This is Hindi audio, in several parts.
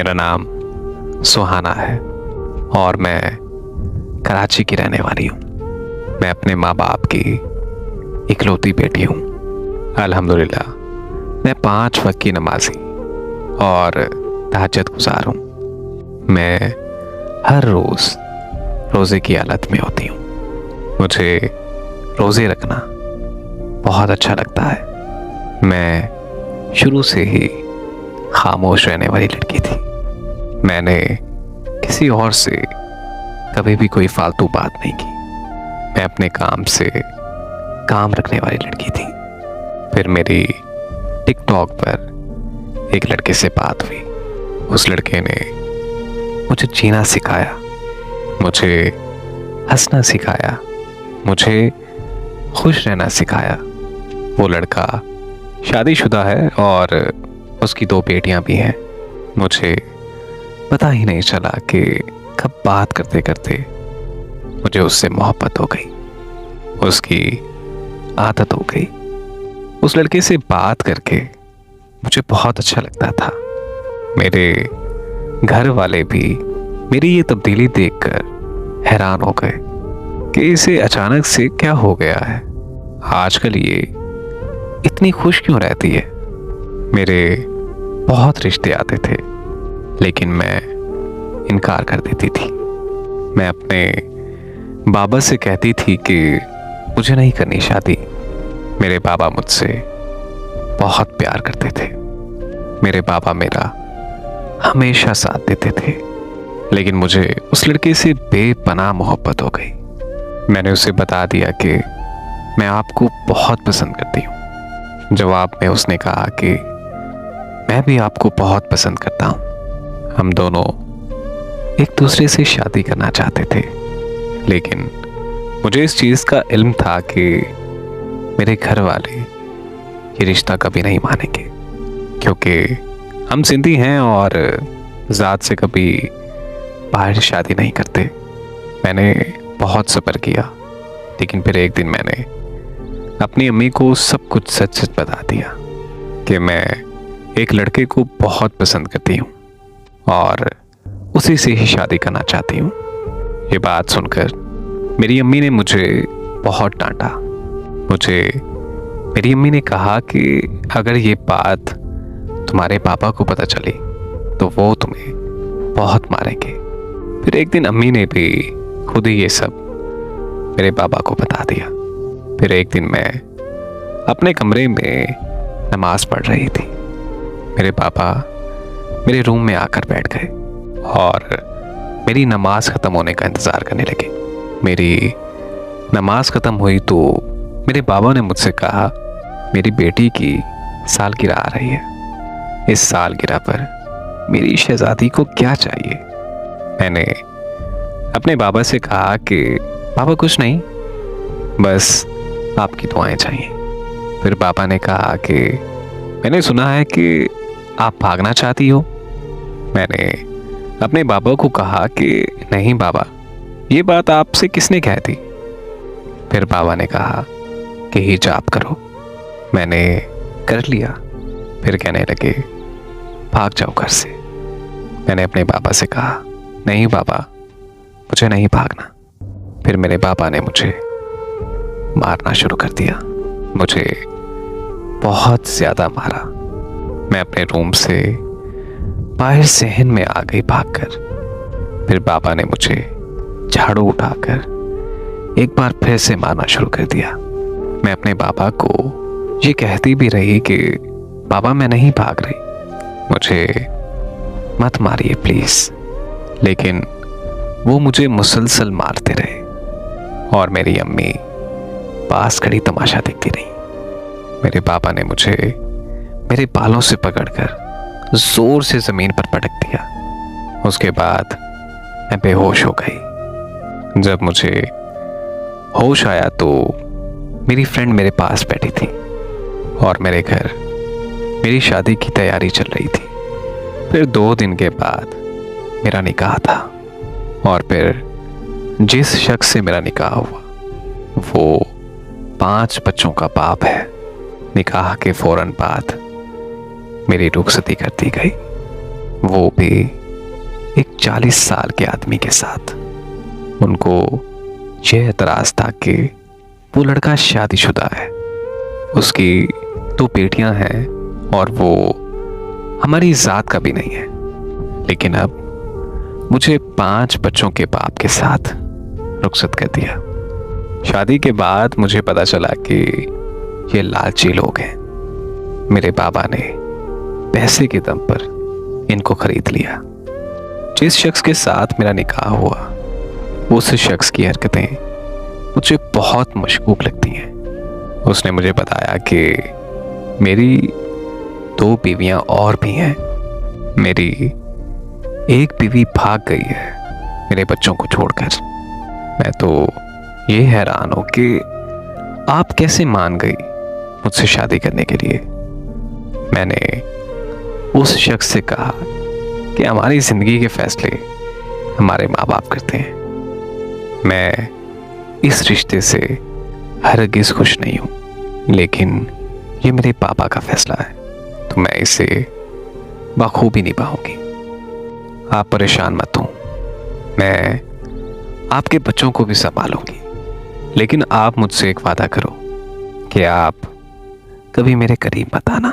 मेरा नाम सुहाना है और मैं कराची की रहने वाली हूँ। मैं अपने माँ बाप की इकलौती बेटी हूँ। अल्हम्दुलिल्लाह मैं 5 वक्त की नमाजी और तहज्जुद गुज़ार हूँ। मैं हर रोज़ रोज़े की हालत में होती हूँ। मुझे रोज़े रखना बहुत अच्छा लगता है। मैं शुरू से ही खामोश रहने वाली लड़की थी। मैंने किसी और से कभी भी कोई फालतू बात नहीं की। मैं अपने काम से काम रखने वाली लड़की थी। फिर मेरी टिकटॉक पर एक लड़के से बात हुई। उस लड़के ने मुझे जीना सिखाया, मुझे हंसना सिखाया, मुझे खुश रहना सिखाया। वो लड़का शादीशुदा है और उसकी 2 बेटियां भी हैं। मुझे पता ही नहीं चला कि कब बात करते करते मुझे उससे मोहब्बत हो गई, उसकी आदत हो गई। उस लड़के से बात करके मुझे बहुत अच्छा लगता था। मेरे घर वाले भी मेरी ये तब्दीली देखकर हैरान हो गए कि इसे अचानक से क्या हो गया है, आजकल ये इतनी खुश क्यों रहती है। मेरे बहुत रिश्ते आते थे लेकिन मैं इनकार कर देती थी। मैं अपने बाबा से कहती थी कि मुझे नहीं करनी शादी। मेरे बाबा मुझसे बहुत प्यार करते थे। मेरे बाबा मेरा हमेशा साथ देते थे, लेकिन मुझे उस लड़के से बेपनाह मोहब्बत हो गई। मैंने उसे बता दिया कि मैं आपको बहुत पसंद करती हूँ। जवाब में उसने कहा कि मैं भी आपको बहुत पसंद करता हूँ। हम दोनों एक दूसरे से शादी करना चाहते थे, लेकिन मुझे इस चीज़ का इल्म था कि मेरे घर वाले ये रिश्ता कभी नहीं मानेंगे, क्योंकि हम सिंधी हैं और ज़ात से कभी बाहर शादी नहीं करते। मैंने बहुत सब्र किया, लेकिन फिर एक दिन मैंने अपनी अम्मी को सब कुछ सच सच बता दिया कि मैं एक लड़के को बहुत पसंद करती हूँ और उसी से ही शादी करना चाहती हूँ। ये बात सुनकर मेरी अम्मी ने मुझे बहुत डांटा। मेरी अम्मी ने कहा कि अगर ये बात तुम्हारे पापा को पता चली तो वो तुम्हें बहुत मारेंगे। फिर एक दिन अम्मी ने भी खुद ही ये सब मेरे पापा को बता दिया। फिर एक दिन मैं अपने कमरे में नमाज पढ़ रही थी। मेरे पापा मेरे रूम में आकर बैठ गए और मेरी नमाज ख़त्म होने का इंतज़ार करने लगे। मेरी नमाज ख़त्म हुई तो मेरे बाबा ने मुझसे कहा, मेरी बेटी की सालगिरह आ रही है। इस सालगिरह पर मेरी शहज़ादी को क्या चाहिए। मैंने अपने बाबा से कहा कि पापा कुछ नहीं, बस आपकी दुआएं चाहिए। फिर पापा ने कहा कि मैंने सुना है कि आप भागना चाहती हो। मैंने अपने बाबा को कहा कि नहीं बाबा, ये बात आपसे किसने कह दी। फिर बाबा ने कहा कि हिजाब करो। मैंने कर लिया। फिर कहने लगे भाग जाओ घर से। मैंने अपने बाबा से कहा नहीं बाबा, मुझे नहीं भागना। फिर मेरे बाबा ने मुझे मारना शुरू कर दिया। मुझे बहुत ज़्यादा मारा। मैं अपने रूम से बाहर सहन में आ गई भागकर। फिर बाबा ने मुझे झाड़ू उठाकर एक बार फिर से मारना शुरू कर दिया। मैं अपने बाबा को ये कहती भी रही कि बाबा मैं नहीं भाग रही, मुझे मत मारिए प्लीज़, लेकिन वो मुझे मुसलसल मारते रहे और मेरी अम्मी पास खड़ी तमाशा देखती रही। मेरे पापा ने मुझे मेरे बालों से पकड़कर जोर से जमीन पर पटक दिया। उसके बाद मैं बेहोश हो गई। जब मुझे होश आया तो मेरी फ्रेंड मेरे पास बैठी थी और मेरे घर मेरी शादी की तैयारी चल रही थी। फिर 2 दिन के बाद मेरा निकाह था और फिर जिस शख्स से मेरा निकाह हुआ वो 5 बच्चों का बाप है। निकाह के फौरन बाद मेरी रुखसती कर दी गई, वो भी एक 40 साल के आदमी के साथ। उनको यह एतराज था कि वो लड़का शादीशुदा है, उसकी 2 बेटियां हैं और वो हमारी जात का भी नहीं है। लेकिन अब मुझे 5 बच्चों के बाप के साथ रुखसत कर दिया। शादी के बाद मुझे पता चला कि ये लालची लोग हैं। मेरे बाबा ने पैसे के दम पर इनको खरीद लिया। जिस शख्स के साथ मेरा निकाह हुआ, उस शख्स की हरकतें मुझे बहुत मशकूक लगती हैं। उसने मुझे बताया कि मेरी 2 बीवियां और भी हैं। मेरी एक बीवी भाग गई है मेरे बच्चों को छोड़कर। मैं तो ये हैरान हूं कि आप कैसे मान गई मुझसे शादी करने के लिए। मैंने उस शख्स से कहा कि हमारी जिंदगी के फैसले हमारे माँ बाप करते हैं। मैं इस रिश्ते से हरगिज खुश नहीं हूं, लेकिन ये मेरे पापा का फैसला है तो मैं इसे बखूबी निभाऊंगी। आप परेशान मत हो, मैं आपके बच्चों को भी संभालूंगी। लेकिन आप मुझसे एक वादा करो कि आप कभी मेरे करीब मत आना।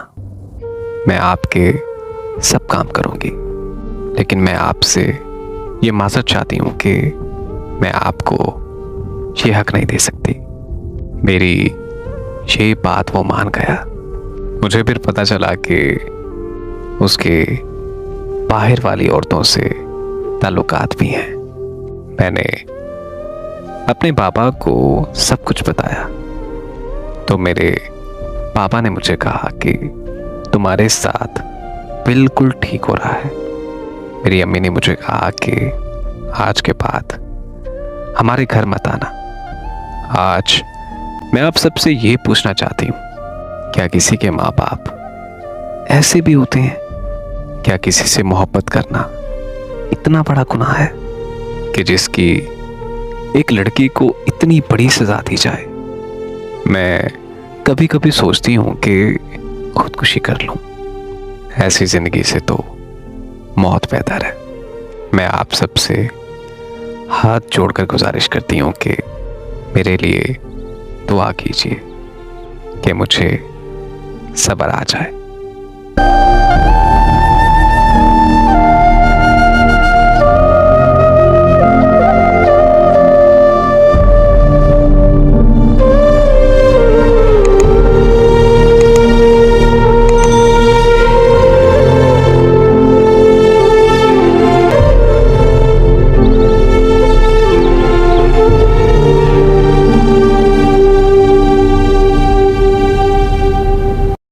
मैं आपके सब काम करूंगी, लेकिन मैं आपसे ये माजरत चाहती हूं कि मैं आपको ये हक नहीं दे सकती। मेरी ये बात वो मान गया। मुझे फिर पता चला कि उसके बाहर वाली औरतों से ताल्लुकात भी हैं। मैंने अपने बाबा को सब कुछ बताया तो मेरे पापा ने मुझे कहा कि तुम्हारे साथ बिल्कुल ठीक हो रहा है। मेरी अम्मी ने मुझे कहा कि आज के बाद हमारे घर मत आना। आज मैं आप सबसे ये पूछना चाहती हूँ, क्या किसी के माँ बाप ऐसे भी होते हैं? क्या किसी से मोहब्बत करना इतना बड़ा गुनाह है कि जिसकी एक लड़की को इतनी बड़ी सजा दी जाए? मैं कभी कभी सोचती हूँ कि खुदकुशी कर लूं। ऐसी जिंदगी से तो मौत बेहतर है। मैं आप सबसे हाथ जोड़कर गुजारिश करती हूँ कि मेरे लिए दुआ कीजिए कि मुझे सब्र आ जाए।